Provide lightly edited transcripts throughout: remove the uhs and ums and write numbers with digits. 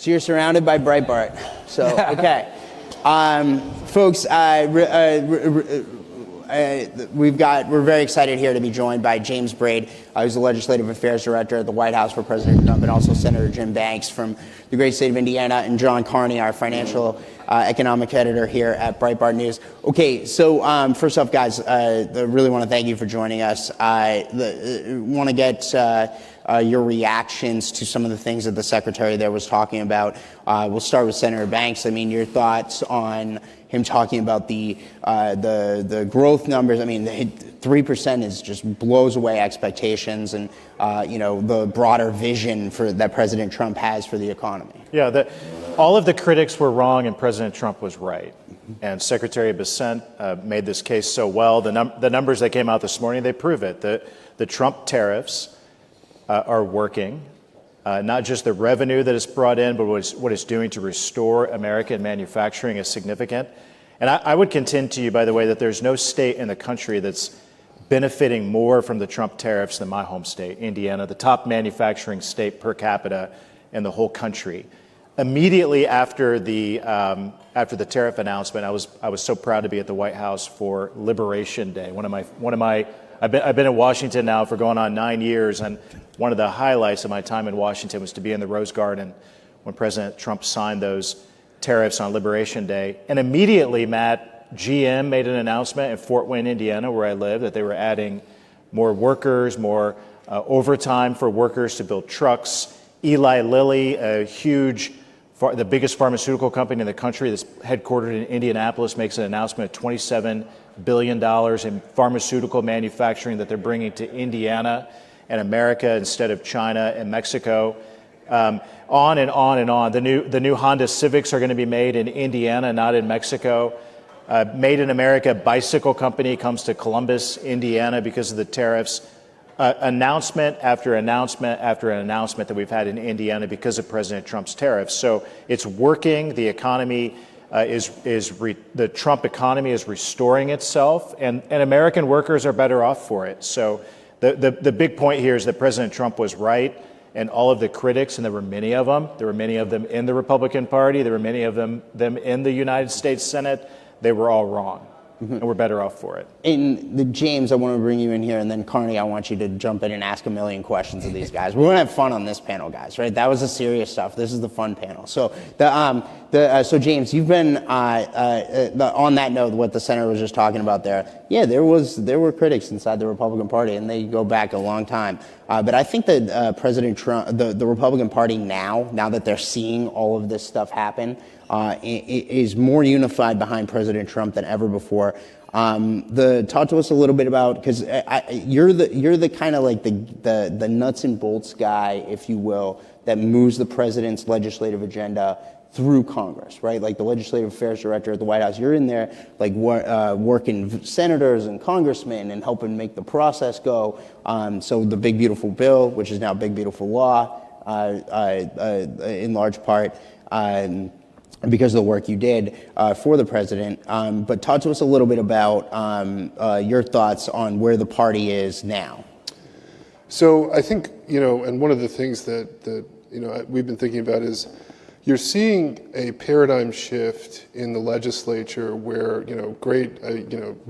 So you're surrounded by Breitbart. So, okay. Folks, we're very excited here to be joined by James Braid, who's the Legislative Affairs Director at the White House for President Trump, and also Senator Jim Banks from the great state of Indiana, and John Carney, our financial economic editor here at Breitbart News. Okay, so first off, guys, I really want to thank you for joining us. I want to get your reactions to some of the things that the secretary there was talking about. We'll start with Senator Banks. I mean, your thoughts on him talking about the growth numbers. I mean, 3% is just blows away expectations, and the broader vision that President Trump has for the economy. Yeah, all of the critics were wrong, and President Trump was right. And Secretary Bessent made this case so well. The numbers that came out this morning, they prove it. The Trump tariffs are working. Not just the revenue that is brought in, but what it's doing to restore American manufacturing is significant. And I would contend to you, by the way, that there's no state in the country that's benefiting more from the Trump tariffs than my home state, Indiana, the top manufacturing state per capita in the whole country. Immediately after the tariff announcement, I was so proud to be at the White House for Liberation Day. I've been in Washington now for going on 9 years, and one of the highlights of my time in Washington was to be in the Rose Garden when President Trump signed those tariffs on Liberation Day. And immediately, Matt, GM made an announcement in Fort Wayne, Indiana, where I live, that they were adding more workers, more overtime for workers to build trucks. Eli Lilly, the biggest pharmaceutical company in the country that's headquartered in Indianapolis, makes an announcement of $27 billion in pharmaceutical manufacturing that they're bringing to Indiana and America instead of China and Mexico. On and on and on. The new Honda Civics are going to be made in Indiana, not in Mexico. Made in America bicycle company comes to Columbus, Indiana, because of the tariffs. Announcement after announcement after announcement that we've had in Indiana because of President Trump's tariffs. So it's working. The economy the Trump economy is restoring itself, and American workers are better off for it. So the big point here is that President Trump was right, and all of the critics, and there were many of them in the Republican Party, there were many of them in the United States Senate, they were all wrong. And we're better off for it. James, I want to bring you in here, and then Carney, I want you to jump in and ask a million questions of these guys. We're going to have fun on this panel, guys, right? That was the serious stuff. This is the fun panel. So, so James, you've been on that note, what the senator was just talking about there. Yeah, there were critics inside the Republican Party, and they go back a long time. But I think that President Trump, the Republican Party now that they're seeing all of this stuff happen, is more unified behind President Trump than ever before. Talk to us a little bit about, because you're the kind of like the nuts and bolts guy, if you will, that moves the president's legislative agenda through Congress, right? Like the Legislative Affairs Director at the White House, you're in there like working with senators and congressmen and helping make the process go. So the Big Beautiful Bill, which is now Big Beautiful Law, in large part, because of the work you did for the president. But talk to us a little bit about your thoughts on where the party is now. So I think, and one of the things that we've been thinking about is you're seeing a paradigm shift in the legislature where, great,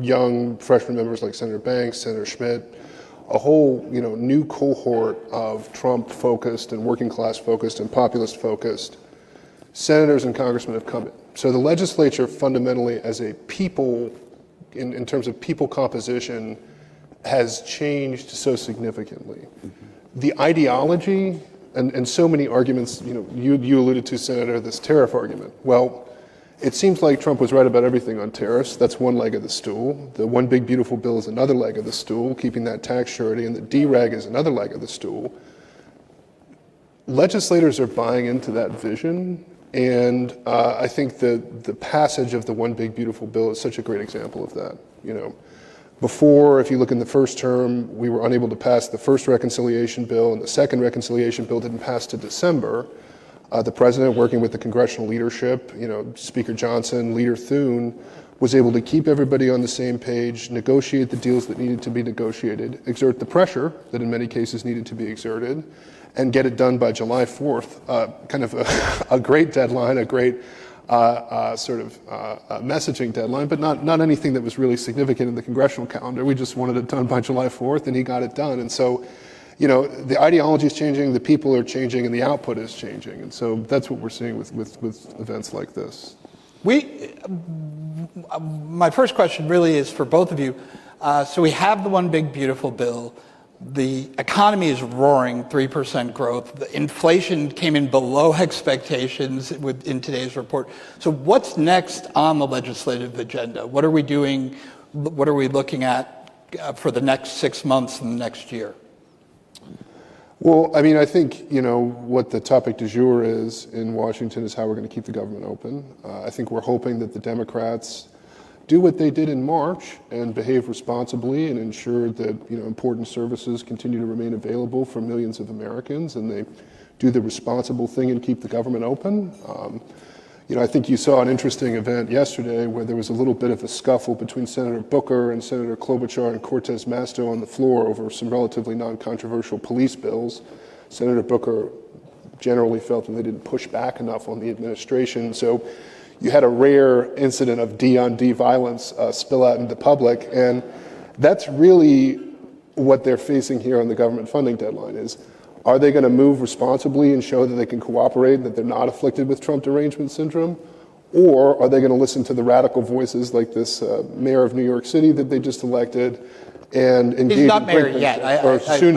young freshman members like Senator Banks, Senator Schmidt, a whole, new cohort of Trump-focused and working-class-focused and populist-focused senators and congressmen have come in. So the legislature fundamentally as a people, in terms of people composition, has changed so significantly. The ideology and so many arguments, you alluded to, Senator, this tariff argument. Well, it seems like Trump was right about everything on tariffs. That's one leg of the stool. The One Big Beautiful Bill is another leg of the stool, keeping that tax surety, and the DREG is another leg of the stool. Legislators are buying into that vision. And I think the passage of the One Big Beautiful Bill is such a great example of that. Before, if you look in the first term, we were unable to pass the first reconciliation bill, and the second reconciliation bill didn't pass to December. The president, working with the congressional leadership, Speaker Johnson, Leader Thune, was able to keep everybody on the same page, negotiate the deals that needed to be negotiated, exert the pressure that in many cases needed to be exerted, and get it done by July 4th, kind of a great deadline, a great messaging deadline, but not anything that was really significant in the congressional calendar. We just wanted it done by July 4th, and he got it done. And so, the ideology is changing, the people are changing, and the output is changing. And so that's what we're seeing with events like this. My first question really is for both of you. So we have the one big beautiful bill. The economy is roaring, 3% growth. The inflation came in below expectations in today's report. So what's next on the legislative agenda? What are we doing? What are we looking at for the next 6 months and the next year? Well, I mean, I think, what the topic du jour is in Washington is how we're going to keep the government open. I think we're hoping that the Democrats do what they did in March and behave responsibly and ensure that, important services continue to remain available for millions of Americans, and they do the responsible thing and keep the government open. I think you saw an interesting event yesterday where there was a little bit of a scuffle between Senator Booker and Senator Klobuchar and Cortez Masto on the floor over some relatively non-controversial police bills. Senator Booker generally felt that they didn't push back enough on the administration. So you had a rare incident of D-on-D violence spill out into public, and that's really what they're facing here on the government funding deadline is, are they going to move responsibly and show that they can cooperate, that they're not afflicted with Trump derangement syndrome? Or are they going to listen to the radical voices like this mayor of New York City that they just elected and engage He's not in mayor yet. or soon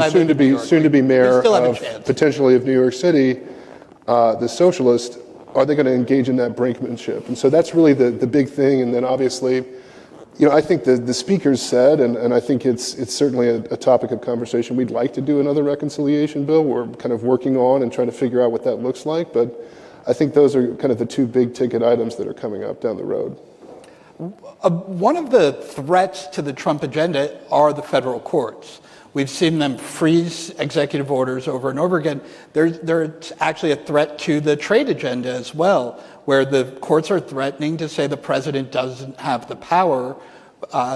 to be mayor of potentially of New York City, the socialist. Are they going to engage in that brinkmanship? And so that's really the big thing. And then obviously, I think the speakers said, and I think it's certainly a topic of conversation. We'd like to do another reconciliation bill. We're kind of working on and trying to figure out what that looks like. But I think those are kind of the two big ticket items that are coming up down the road. One of the threats to the Trump agenda are the federal courts. We've seen them freeze executive orders over and over again. There's actually a threat to the trade agenda as well, where the courts are threatening to say the president doesn't have the power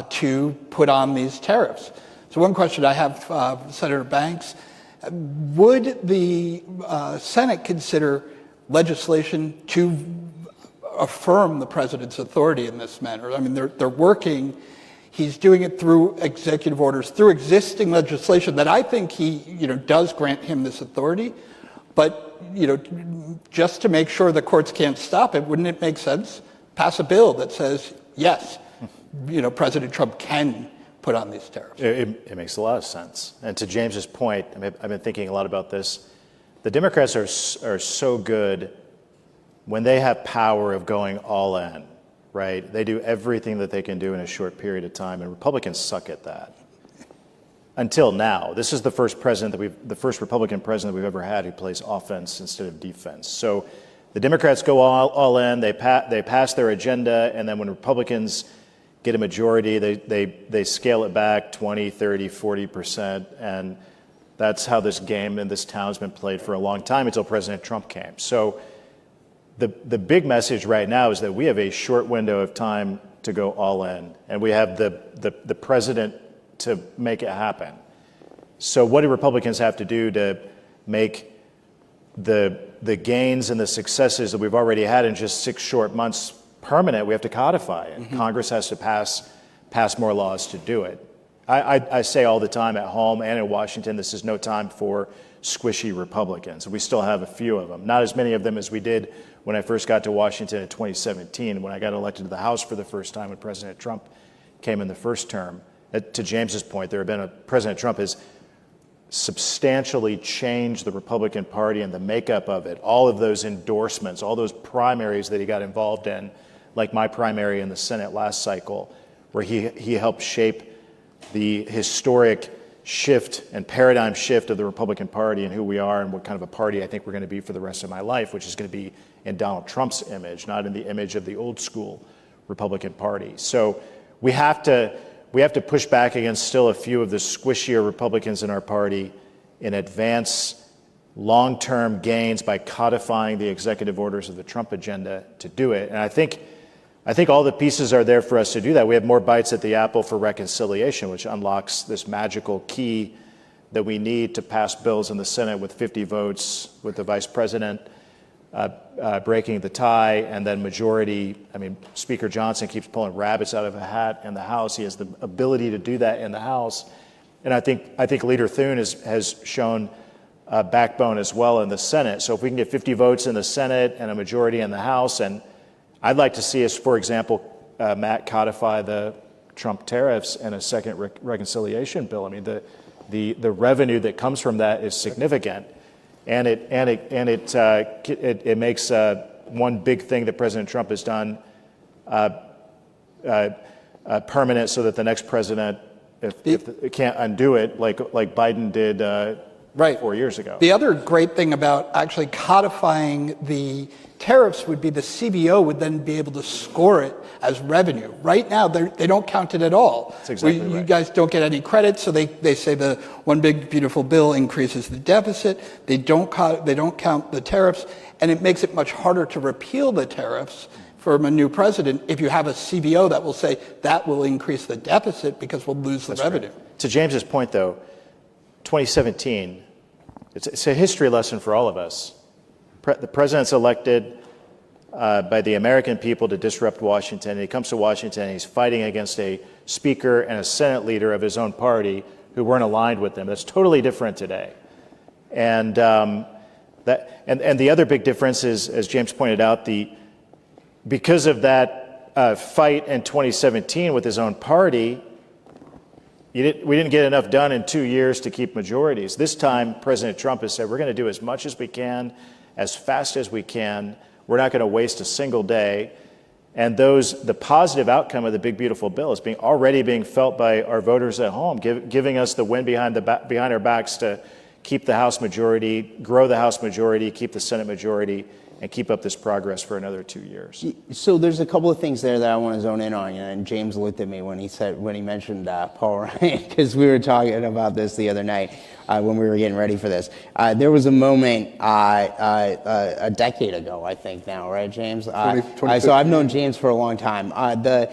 to put on these tariffs. So one question I have, Senator Banks, would the Senate consider legislation to affirm the president's authority in this manner? I mean, they're working. He's doing it through executive orders, through existing legislation that I think he, does grant him this authority. But, just to make sure the courts can't stop it, wouldn't it make sense? Pass a bill that says, yes, President Trump can put on these tariffs. It makes a lot of sense. And to James's point, I've been thinking a lot about this. The Democrats are so good when they have power of going all in. Right? They do everything that they can do in a short period of time, and Republicans suck at that. Until now, this is the first Republican president that we've ever had who plays offense instead of defense. So the Democrats go all in, they pass their agenda, and then when Republicans get a majority, they scale it back 20, 30, 40%, and that's how this game in this town has been played for a long time until President Trump came. So the big message right now is that we have a short window of time to go all in, and we have the president to make it happen. So what do Republicans have to do to make the gains and the successes that we've already had in just 6 short months permanent? We have to codify it. Mm-hmm. Congress has to pass more laws to do it. I say all the time at home and in Washington, this is no time for squishy Republicans. We still have a few of them, not as many of them as we did when I first got to Washington in 2017, when I got elected to the House for the first time when President Trump came in the first term. To James's point, President Trump has substantially changed the Republican Party and the makeup of it. All of those endorsements, all those primaries that he got involved in, like my primary in the Senate last cycle, where he helped shape the historic shift and paradigm shift of the Republican Party and who we are and what kind of a party I think we're going to be for the rest of my life, which is going to be in Donald Trump's image, not in the image of the old school Republican Party. So we have to push back against still a few of the squishier Republicans in our party and advance long-term gains by codifying the executive orders of the Trump agenda to do it. And I think all the pieces are there for us to do that. We have more bites at the apple for reconciliation, which unlocks this magical key that we need to pass bills in the Senate with 50 votes, with the vice president breaking the tie, and then majority. I mean, Speaker Johnson keeps pulling rabbits out of a hat in the House. He has the ability to do that in the House. And I think Leader Thune has shown backbone as well in the Senate. So if we can get 50 votes in the Senate and a majority in the House, and I'd like to see us, for example, Matt, codify the Trump tariffs in a second reconciliation bill. I mean, the revenue that comes from that is significant, and it makes one big thing that President Trump has done permanent, so that the next president, if it can't undo it, like Biden did Right. 4 years ago. The other great thing about actually codifying the tariffs would be the CBO would then be able to score it as revenue. Right now, they don't count it at all. That's exactly right. You guys don't get any credit, so they say the one big beautiful bill increases the deficit. They don't count the tariffs, and it makes it much harder to repeal the tariffs from a new president if you have a CBO that will say that will increase the deficit because we'll lose the revenue. Right. To James's point, though, 2017. It's a history lesson for all of us. The president's elected by the American people to disrupt Washington. And he comes to Washington and he's fighting against a speaker and a Senate leader of his own party who weren't aligned with him. That's totally different today. And the other big difference is, as James pointed out, because of that fight in 2017 with his own party, we didn't get enough done in 2 years to keep majorities. This time, President Trump has said, we're going to do as much as we can, as fast as we can. We're not going to waste a single day. And the positive outcome of the big, beautiful bill is already being felt by our voters at home, giving us the wind behind our backs to keep the House majority, grow the House majority, keep the Senate majority, and keep up this progress for another 2 years. So there's a couple of things there that I want to zone in on, and James looked at me when he mentioned Paul Ryan, because we were talking about this the other night when we were getting ready for this. There was a moment a decade ago, I think now, right, James? So I've known James for a long time. It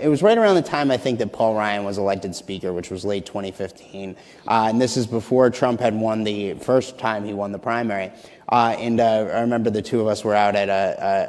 was right around the time, I think, that Paul Ryan was elected Speaker, which was late 2015. And this is before Trump had won the first time he won the primary. I remember the two of us were out at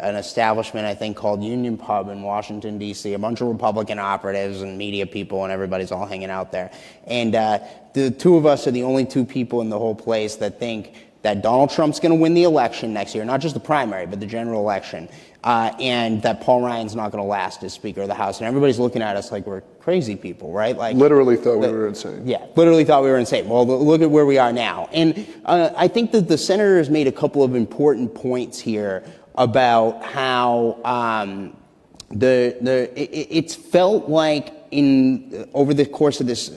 an establishment, I think, called Union Pub in Washington, D.C., a bunch of Republican operatives and media people, and everybody's all hanging out there. And the two of us are the only two people in the whole place that think that Donald Trump's going to win the election next year, not just the primary, but the general election, and that Paul Ryan's not going to last as Speaker of the House. And everybody's looking at us like we're crazy people, right? Like literally thought we were insane. Yeah, literally thought we were insane. Well, look at where we are now. And I think that the senator has made a couple of important points here about how it's felt like over the course of this,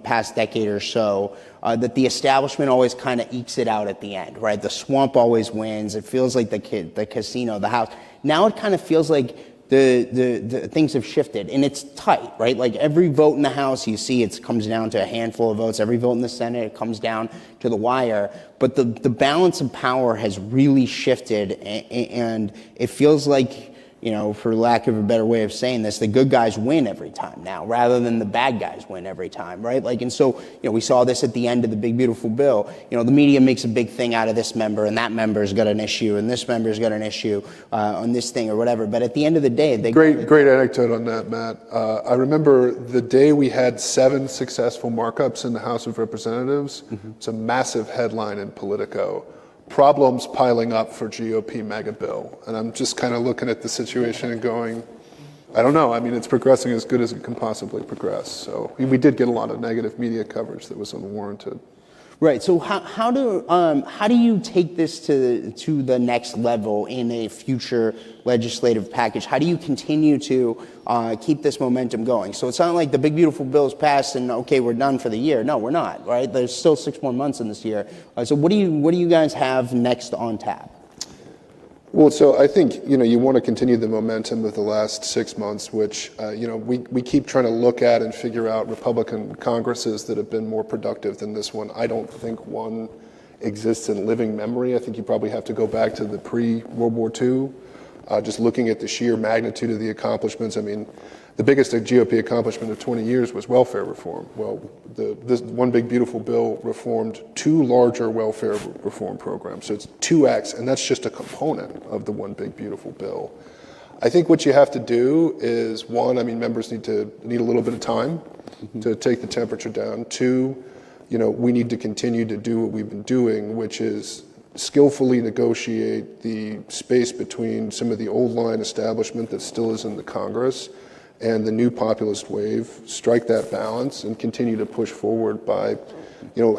past decade or so, that the establishment always kind of ekes it out at the end, right? The swamp always wins. It feels like the casino, the house. Now it kind of feels like the things have shifted, and it's tight, right? Like every vote in the House, you see, it comes down to a handful of votes. Every vote in the Senate, it comes down to the wire. But the balance of power has really shifted, and it feels like, for lack of a better way of saying this, the good guys win every time now, rather than the bad guys win every time, right? And so, we saw this at the end of the big, beautiful bill. The media makes a big thing out of this member, and that member's got an issue, and this member's got an issue on this thing or whatever. But at the end of the day, Great anecdote on that, Matt. I remember the day we had 7 successful markups in the House of Representatives. Mm-hmm. It's a massive headline in Politico. Problems piling up for GOP mega bill. And I'm just kind of looking at the situation and going, I don't know. I mean, it's progressing as good as it can possibly progress. So we did get a lot of negative media coverage that was unwarranted. Right. So how do you take this to the next level in a future legislative package? How do you continue to keep this momentum going? So it's not like the big beautiful bill is passed and okay, we're done for the year. No, we're not. Right. There's still 6 more months in this year. So what do you guys have next on tap? Well, so I think, you want to continue the momentum of the last 6 months, which, we keep trying to look at and figure out Republican Congresses that have been more productive than this one. I don't think one exists in living memory. I think you probably have to go back to the pre-World War II, just looking at the sheer magnitude of the accomplishments. I mean, the biggest GOP accomplishment of 20 years was welfare reform. Well, this One Big Beautiful Bill reformed 2 larger welfare reform programs. So it's 2x, and that's just a component of the One Big Beautiful Bill. I think what you have to do is, one, I mean, members need a little bit of time to take the temperature down. 2, we need to continue to do what we've been doing, which is skillfully negotiate the space between some of the old line establishment that still is in the Congress and the new populist wave, strike that balance and continue to push forward by,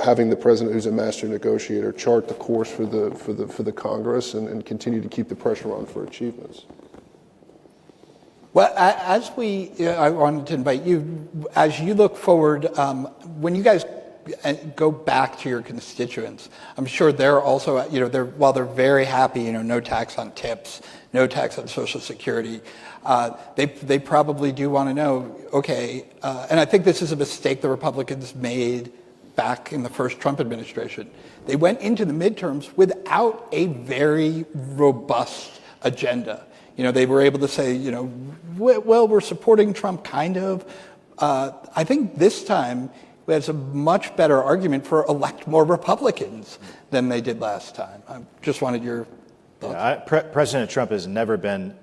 having the president, who's a master negotiator, chart the course for the Congress and continue to keep the pressure on for achievements. Well, I wanted to invite you, as you look forward, when you guys go back to your constituents, I'm sure they're also, while they're very happy, no tax on tips, no tax on Social Security, they probably do want to know, okay, and I think this is a mistake the Republicans made back in the first Trump administration. They went into the midterms without a very robust agenda. They were able to say, well, we're supporting Trump, kind of. I think this time there's a much better argument for elect more Republicans than they did last time. I just wanted your thoughts. Yeah, President Trump has never been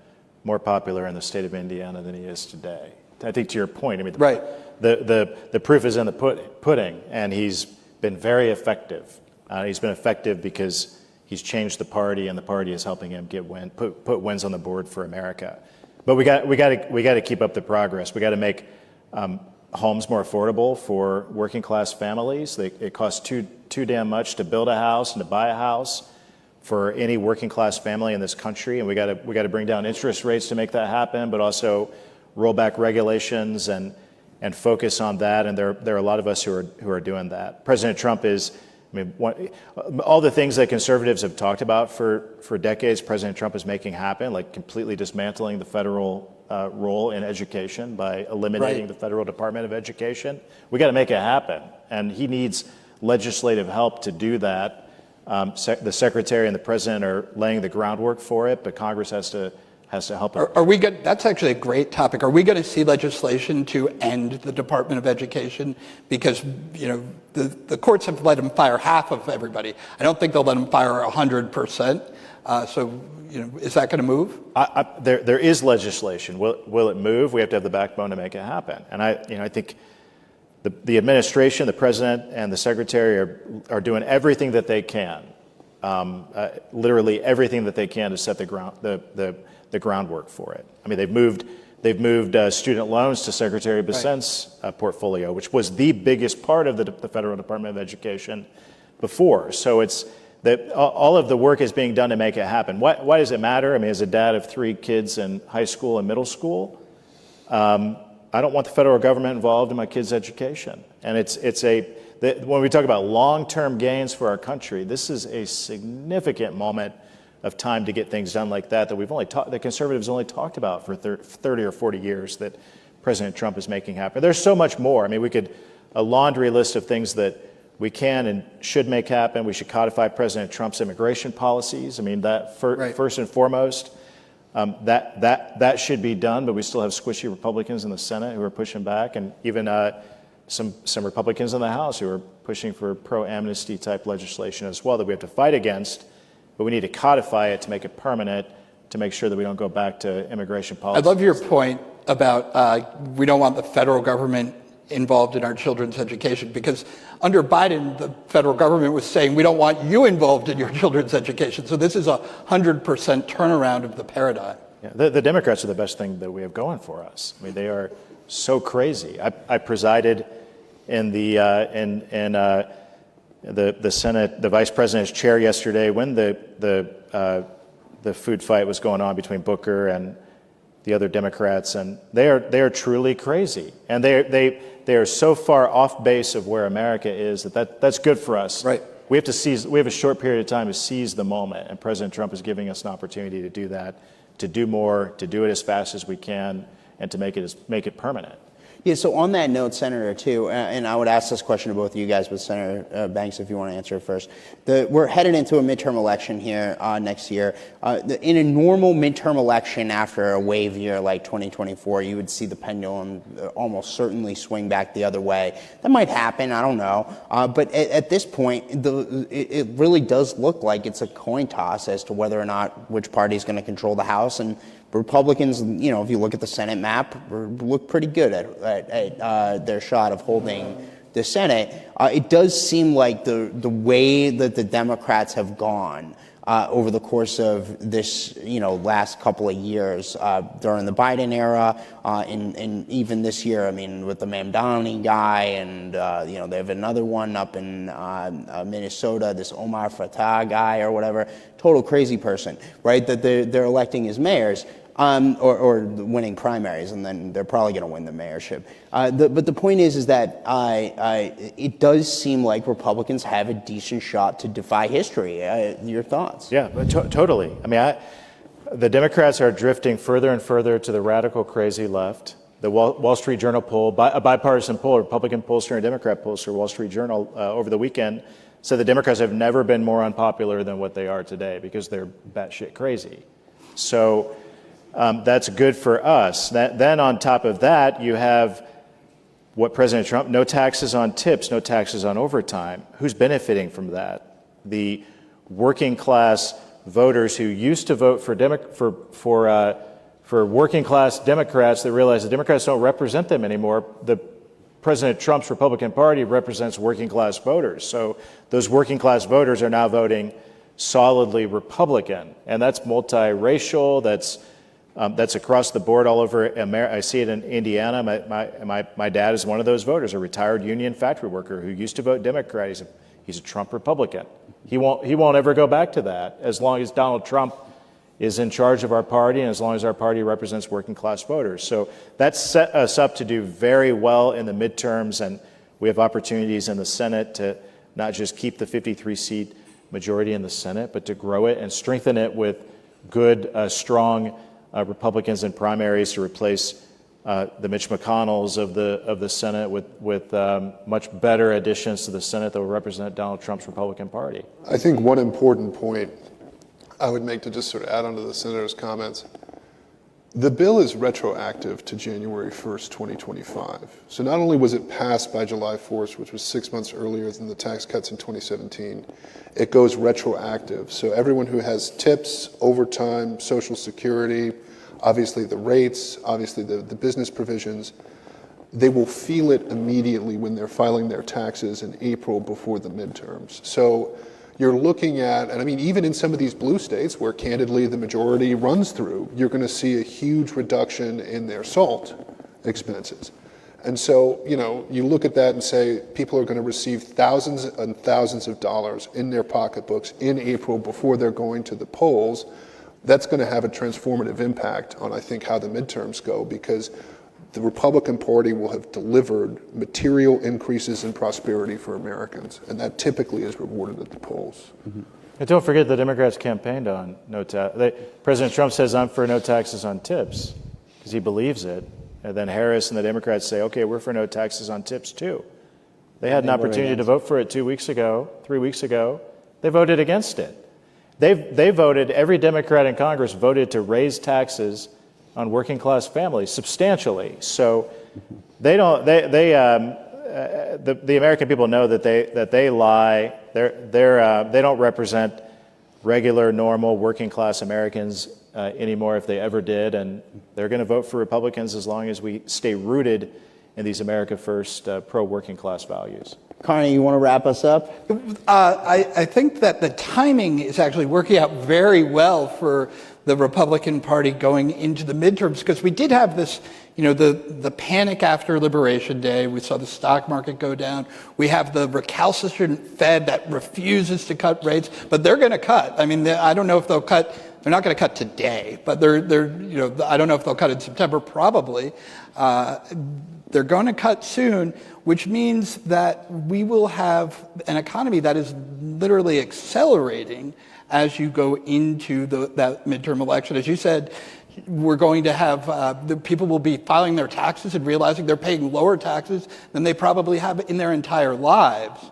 more popular in the state of Indiana than he is today. I think to your point, I mean, right. The proof is in the pudding, and he's been very effective. He's been effective because he's changed the party, and the party is helping him put wins on the board for America. But we got to keep up the progress. We got to make homes more affordable for working class families. It costs too damn much to build a house and to buy a house for any working class family in this country, and we got to bring down interest rates to make that happen, but also roll back regulations and focus on that. And there are a lot of us who are doing that. President Trump is. I mean, all the things that conservatives have talked about for decades, President Trump is making happen, like completely dismantling the federal role in education by eliminating the federal Department of Education. We got to make it happen, and he needs legislative help to do that. The secretary and the president are laying the groundwork for it, but Congress has to help. Are we good? That's actually a great topic. Are we going to see legislation to end the Department of Education? Because the courts have let them fire half of everybody. I don't think they'll let them fire 100%. So is that going to move? There is legislation. Will it move? We have to have the backbone to make it happen. And I think the administration, the president, and the secretary are doing everything that they can, literally everything that they can to set the groundwork for it. I mean, they've moved student loans to Secretary Bessent's portfolio, which was the biggest part of the federal Department of Education before. So it's that all of the work is being done to make it happen. Why does it matter? I mean, as a dad of 3 kids in high school and middle school, I don't want the federal government involved in my kids' education. And when we talk about long-term gains for our country, this is a significant moment of time to get things done like that the conservatives only talked about for 30 or 40 years that President Trump is making happen. There's so much more. I mean, a laundry list of things that we can and should make happen. We should codify President Trump's immigration policies. I mean, that first and foremost, that should be done, but we still have squishy Republicans in the Senate who are pushing back, and even some Republicans in the House who are pushing for pro-amnesty type legislation as well that we have to fight against. But we need to codify it to make it permanent, to make sure that we don't go back to immigration policy. I love your point about we don't want the federal government involved in our children's education, because under Biden, the federal government was saying, we don't want you involved in your children's education. So this is 100% turnaround of the paradigm. Yeah, the Democrats are the best thing that we have going for us. I mean, they are so crazy. I presided in the Senate, the vice president's chair yesterday when the food fight was going on between Booker and the other Democrats, and they are truly crazy, and they are so far off base of where America is that's good for us. Right. We have a short period of time to seize the moment, and President Trump is giving us an opportunity to do that, to do more, to do it as fast as we can, and to make it permanent. Yeah, so on that note, Senator, too, and I would ask this question to both of you guys, but Senator Banks, if you want to answer it first. We're headed into a midterm election here next year. In a normal midterm election after a wave year like 2024, you would see the pendulum almost certainly swing back the other way. That might happen, I don't know. But at this point, it really does look like it's a coin toss as to whether or not which party is going to control the House. And Republicans, if you look at the Senate map, look pretty good at their shot of holding the Senate. It does seem like the way that the Democrats have gone over the course of this, last couple of years during the Biden era, and even this year, I mean, with the Mamdani guy, and they have another one up in Minnesota, this Omar Fatah guy or whatever, total crazy person, right? That they're electing as mayors. Or winning primaries, and then they're probably going to win the mayorship. But the point is that it does seem like Republicans have a decent shot to defy history. Your thoughts? Yeah, totally. I mean, the Democrats are drifting further and further to the radical crazy left. The Wall Street Journal poll, a bipartisan poll, a Republican pollster and a Democrat pollster, Wall Street Journal, over the weekend, said the Democrats have never been more unpopular than what they are today because they're batshit crazy. So that's good for us. Then on top of that, you have what President Trump, no taxes on tips, no taxes on overtime. Who's benefiting from that? The working class voters who used to vote for working class Democrats that realize the Democrats don't represent them anymore. The President Trump's Republican Party represents working class voters. So those working class voters are now voting solidly Republican, and that's multiracial. That's across the board all over America. I see it in Indiana. My dad is one of those voters, a retired union factory worker who used to vote Democrat. He's a Trump Republican. He won't ever go back to that as long as Donald Trump is in charge of our party and as long as our party represents working class voters. So that's set us up to do very well in the midterms, and we have opportunities in the Senate to not just keep the 53-seat majority in the Senate, but to grow it and strengthen it with good, strong Republicans in primaries to replace the Mitch McConnells of the Senate with much better additions to the Senate that will represent Donald Trump's Republican Party. I think one important point I would make to just sort of add on to the senator's comments, the bill is retroactive to January 1st, 2025. So not only was it passed by July 4th, which was 6 months earlier than the tax cuts in 2017, it goes retroactive. So everyone who has tips, overtime, Social Security, obviously the rates, obviously the business provisions, they will feel it immediately when they're filing their taxes in April before the midterms. So you're looking at, and I mean, even in some of these blue states where candidly the majority runs through, you're going to see a huge reduction in their SALT expenses. And so, you look at that and say people are going to receive thousands and thousands of dollars in their pocketbooks in April before they're going to the polls. That's going to have a transformative impact on, I think, how the midterms go, because the Republican Party will have delivered material increases in prosperity for Americans, and that typically is rewarded at the polls. Mm-hmm. And don't forget the Democrats campaigned on no tax. President Trump says, I'm for no taxes on tips, because he believes it. And then Harris and the Democrats say, okay, we're for no taxes on tips too. They had an opportunity to vote for it 3 weeks ago. They voted against it. They voted, every Democrat in Congress voted to raise taxes on working class families substantially. So they don't. The American people know that they lie. They don't represent regular, normal, working class Americans anymore, if they ever did, and they're going to vote for Republicans as long as we stay rooted in these America First pro-working class values. Carney, you want to wrap us up? I think that the timing is actually working out very well for the Republican Party going into the midterms, because we did have this, the panic after Liberation Day. We saw the stock market go down. We have the recalcitrant Fed that refuses to cut rates, but they're going to cut. I mean, I don't know if they'll cut. They're not going to cut today, but I don't know if they'll cut in September. Probably. They're going to cut soon, which means that we will have an economy that is literally accelerating as you go into that midterm election. As you said, we're going to have the people will be filing their taxes and realizing they're paying lower taxes than they probably have in their entire lives.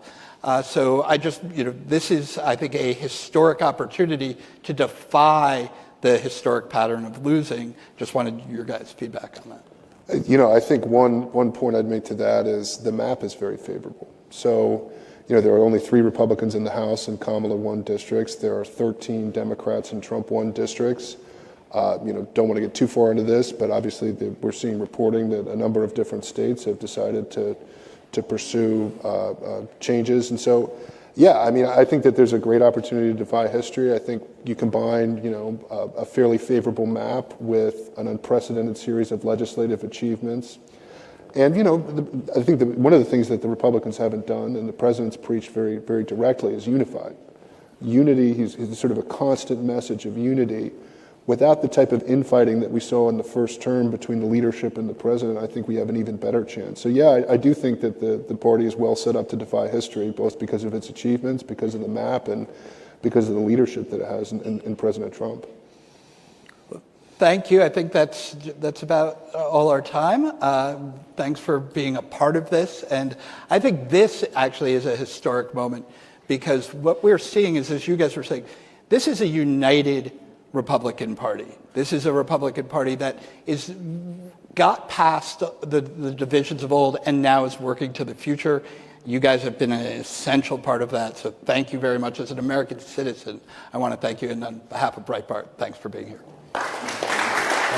So I just, this is, I think, a historic opportunity to defy the historic pattern of losing. Just wanted your guys' feedback on that. I think one point I'd make to that is the map is very favorable. So, there are only 3 Republicans in the House and Kamala won districts. There are 13 Democrats and Trump won districts. Don't want to get too far into this, but obviously we're seeing reporting that a number of different states have decided to pursue changes. And so, I think that there's a great opportunity to defy history. I think you combine, a fairly favorable map with an unprecedented series of legislative achievements. And, I think that one of the things that the Republicans haven't done, and the president's preached very, very directly, is unified. Unity, he's sort of a constant message of unity. Without the type of infighting that we saw in the first term between the leadership and the president, I think we have an even better chance. So I do think that the party is well set up to defy history, both because of its achievements, because of the map, and because of the leadership that it has in President Trump. Thank you. I think that's about all our time. Thanks for being a part of this. And I think this actually is a historic moment, because what we're seeing is, as you guys were saying, this is a united Republican Party. This is a Republican Party that got past the divisions of old and now is working to the future. You guys have been an essential part of that. So thank you very much. As an American citizen, I want to thank you. And on behalf of Breitbart, thanks for being here.